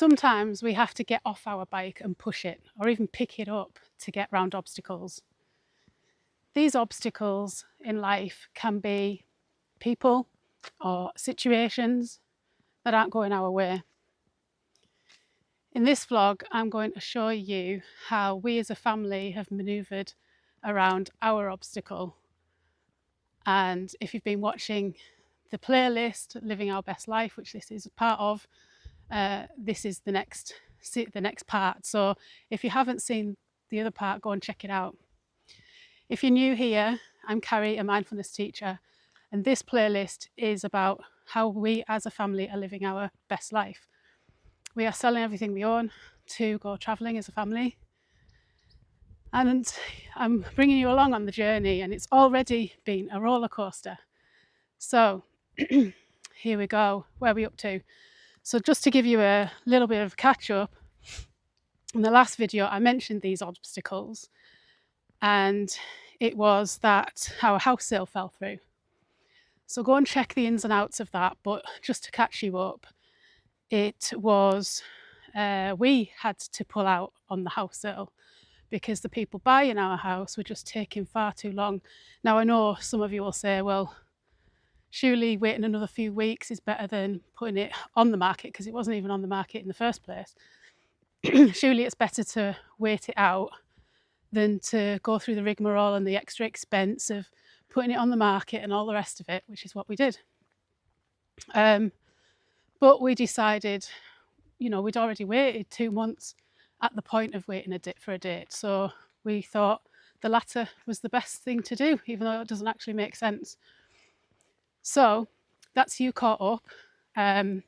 Sometimes we have to get off our bike and push it, or even pick it up to get round obstacles. These obstacles in life can be people or situations that aren't going our way. In this vlog, I'm going to show you how we as a family have manoeuvred around our obstacle. And if you've been watching the playlist, Living Our Best Life, which this is a part of, this is the next part. So if you haven't seen the other part, go and check it out. If you're new here, I'm Carrie, a mindfulness teacher, and this playlist is about how we as a family are living our best life. We are selling everything we own to go travelling as a family, and I'm bringing you along on the journey, and it's already been a roller coaster. So here we go. Where are we up to? So just to give you a little bit of catch up, in the last video I mentioned these obstacles, and it was that our house sale fell through. So go and check the ins and outs of that, but just to catch you up, it was we had to pull out on the house sale because the people buying our house were just taking far too long. Now I know some of you will say, well, surely waiting another few weeks is better than putting it on the market, because it wasn't even on the market in the first place. Surely it's better to wait it out than to go through the rigmarole and the extra expense of putting it on the market and all the rest of it, which is what we did. But we decided, we'd already waited 2 months at the point of waiting for a date. So we thought the latter was the best thing to do, even though it doesn't actually make sense. So that's you caught up. And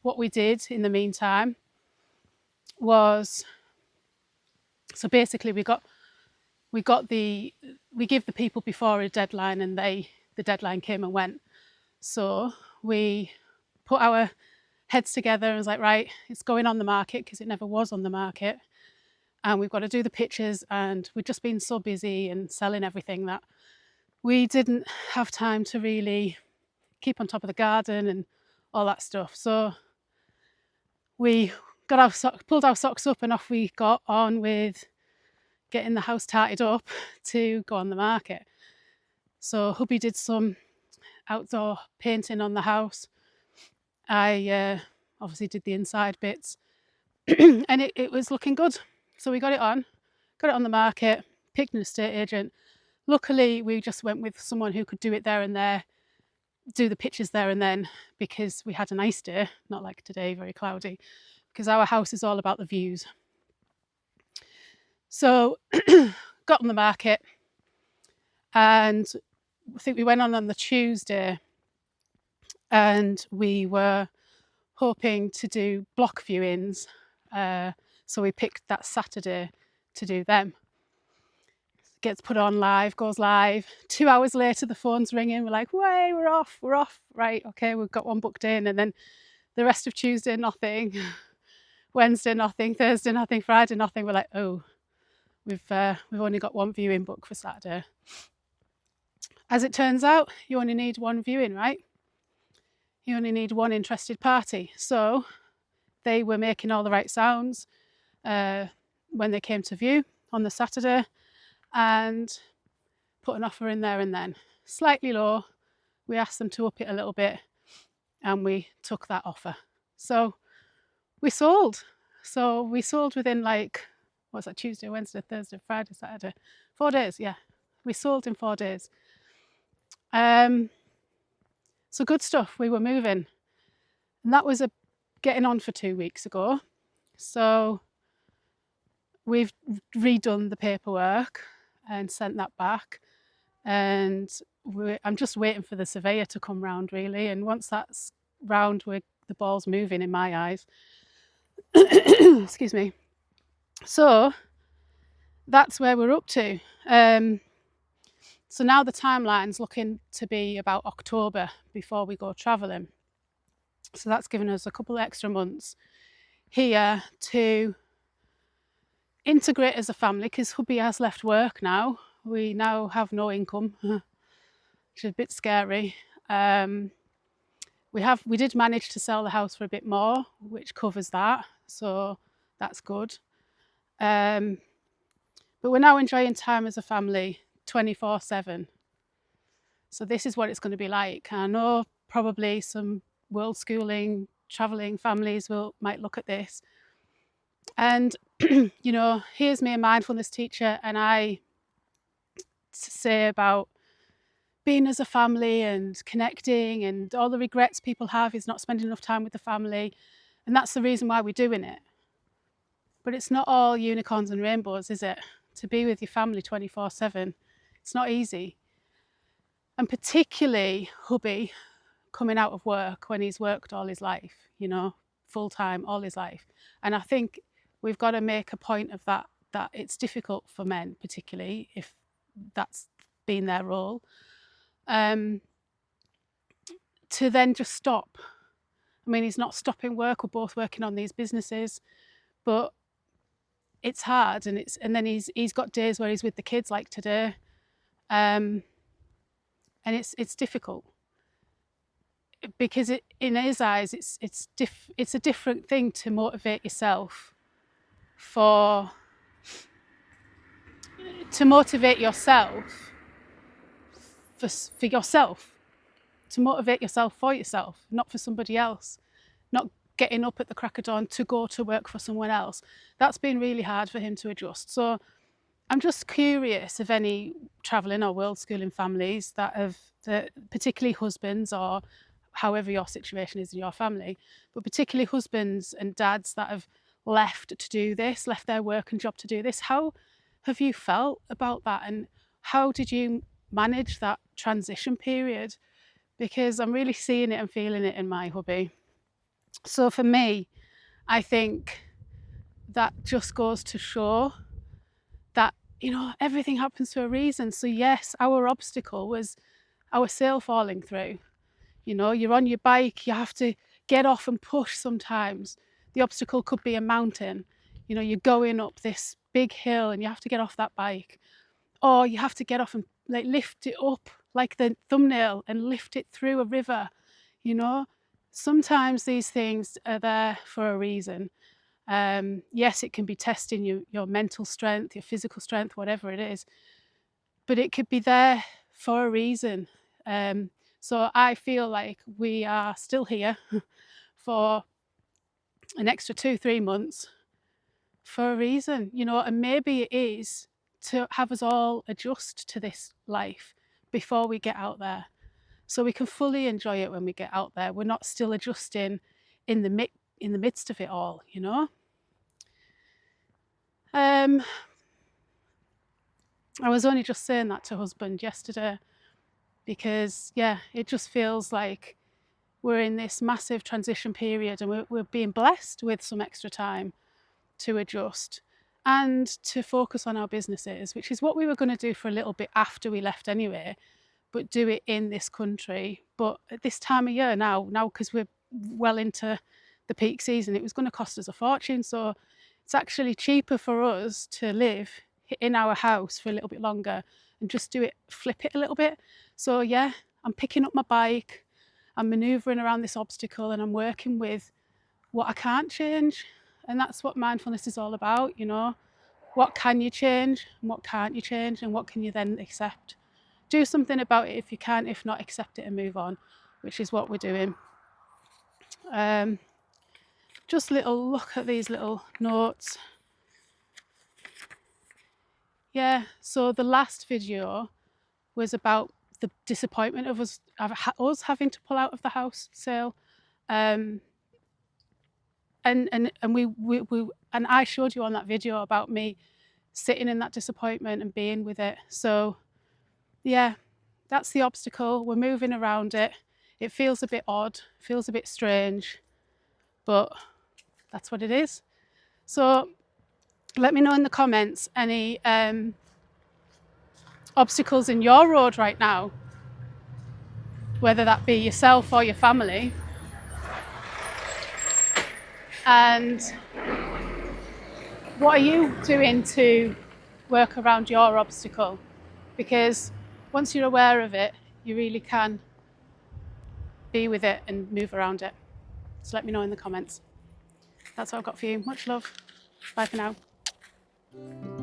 what we did in the meantime was, so basically we give the people before a deadline, and the deadline came and went. So we put our heads together and was like, right, it's going on the market, because it never was on the market, and we've got to do the pictures, and we've just been so busy and selling everything that we didn't have time to really keep on top of the garden and all that stuff. So we pulled our socks up, and off we got on with getting the house tarted up to go on the market. So hubby did some outdoor painting on the house. I obviously did the inside bits and it was looking good. So we got it on the market, picked an estate agent. Luckily we just went with someone who could do it there and there, do the pictures there and then, because we had a nice day, not like today, very cloudy, because our house is all about the views. So got on the market, and I think we went on the Tuesday, and we were hoping to do block viewings. So we picked that Saturday to do them. Gets put on live, goes live. 2 hours later, the phone's ringing. We're like, way, we're off. Right, okay, we've got one booked in. And then the rest of Tuesday, nothing. Wednesday, nothing. Thursday, nothing. Friday, nothing. We're like, oh, we've only got one viewing booked for Saturday. As it turns out, you only need one viewing, right? You only need one interested party. So they were making all the right sounds when they came to view on the Saturday, and put an offer in there and then. Slightly low. We asked them to up it a little bit, and we took that offer. So we sold. Within what's that, Tuesday, Wednesday, Thursday, Friday, Saturday, 4 days. Yeah, we sold in 4 days. So good stuff. We were moving, and that was getting on for 2 weeks ago. So we've redone the paperwork and sent that back, and I'm just waiting for the surveyor to come round, really. And once that's round, the ball's moving in my eyes. Excuse me. So that's where we're up to. So now the timeline's looking to be about October before we go travelling. So that's given us a couple of extra months here to integrate as a family, because hubby has left work now. We now have no income, which is a bit scary. We did manage to sell the house for a bit more, which covers that, so that's good. But we're now enjoying time as a family 24/7. So this is what it's going to be like. I know probably some world schooling, traveling families might look at this. And, here's me, a mindfulness teacher, and I say about being as a family and connecting, and all the regrets people have is not spending enough time with the family. And that's the reason why we're doing it. But it's not all unicorns and rainbows, is it? To be with your family 24/7, it's not easy. And particularly hubby coming out of work when he's worked all his life, full time, all his life. And I think we've got to make a point of that it's difficult for men, particularly if that's been their role, to then just stop. I mean, he's not stopping work. We're both working on these businesses, but it's hard, and then he's got days where he's with the kids, like today, and it's difficult because in his eyes it's a different thing to motivate yourself for yourself, to motivate yourself for yourself, not for somebody else, not getting up at the crack of dawn to go to work for someone else. That's been really hard for him to adjust. So I'm just curious if any travelling or world schooling families particularly husbands, or however your situation is in your family, but particularly husbands and dads that have left their work and job to do this. How have you felt about that, and how did you manage that transition period? Because I'm really seeing it and feeling it in my hubby. So for me, I think that just goes to show that, everything happens for a reason. So yes, our obstacle was our sale falling through. You're on your bike, you have to get off and push sometimes. The obstacle could be a mountain. You're going up this big hill and you have to get off that bike. Or you have to get off and lift it up like the thumbnail and lift it through a river. Sometimes these things are there for a reason. Yes, it can be testing your mental strength, your physical strength, whatever it is, but it could be there for a reason. So I feel like we are still here for an extra 2-3 months for a reason, and maybe it is to have us all adjust to this life before we get out there, so we can fully enjoy it when we get out there. We're not still adjusting in the midst of it all, I was only just saying that to husband yesterday because, it just feels like we're in this massive transition period, and we're being blessed with some extra time to adjust and to focus on our businesses, which is what we were going to do for a little bit after we left anyway, but do it in this country. But at this time of year now because we're well into the peak season, it was going to cost us a fortune. So it's actually cheaper for us to live in our house for a little bit longer and just flip it a little bit. So I'm picking up my bike, I'm manoeuvring around this obstacle, and I'm working with what I can't change. And that's what mindfulness is all about, What can you change and what can't you change, and what can you then accept? Do something about it if you can, if not, accept it and move on, which is what we're doing. Just little look at these little notes. So the last video was about the disappointment of us having to pull out of the house sale. And I showed you on that video about me sitting in that disappointment and being with it. So that's the obstacle. We're moving around it. It feels a bit odd, feels a bit strange, but that's what it is. So let me know in the comments any obstacles in your road right now, whether that be yourself or your family. And what are you doing to work around your obstacle? Because once you're aware of it, you really can be with it and move around it. So let me know in the comments. That's what I've got for you. Much love. Bye for now.